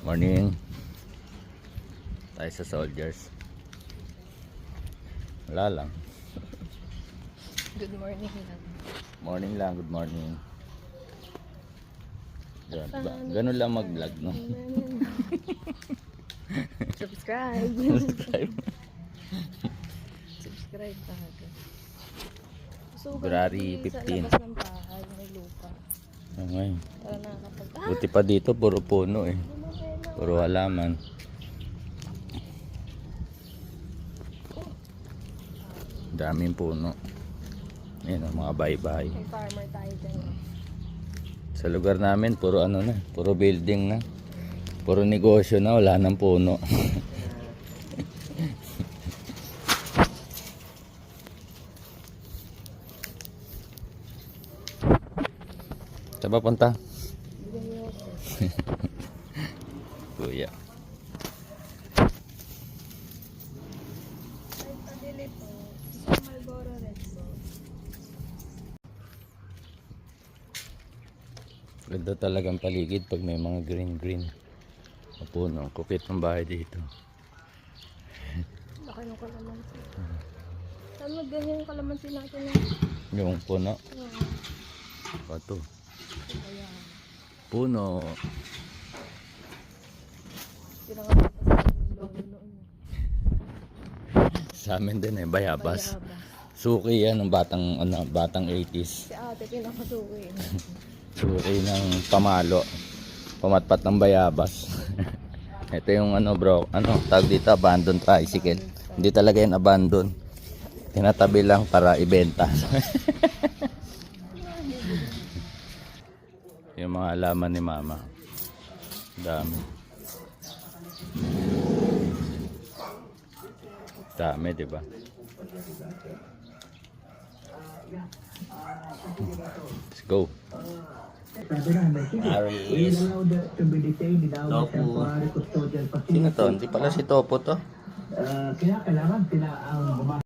Morning. Tayo sa soldiers. Wala lang. Good morning lang. Morning lang, good morning. Ganun lang mag-vlog, no? Subscribe. Subscribe. Subscribe talaga. So, February 15. Sa labas ng bahay, may lupa. Okay. Para nakakapag... Buti pa dito, puro puno eh. Puro halaman. Daming puno. Ayan ang mga bahay-bahay. May farmer tayo dyan. Sa lugar namin, puro ano na, puro building na. Puro negosyo na, wala nang puno. Saan ba punta? Kuya. Ganda talagang paligid pag may mga green na puno. Kupit ng bahay dito. Laki ng kalamansi. Saan magganyan yung kalamansi natin? Yung puno. Ito. Puno. Sa amin din eh, bayabas. Suki yan ng batang 80s. Si ate pinakasuki. Suki ng pamalo. Pamatpat ng bayabas. Ito yung bro, tawag dito, abandon tricycle. Hindi talaga yan abandon. Tinatabi lang para ibenta. Yung mga halaman ni mama. Dami. Dami, di ba? Let's go. Aris. Topo. Sino to? Hindi pala si Topo to. Kaya kailangan sila ang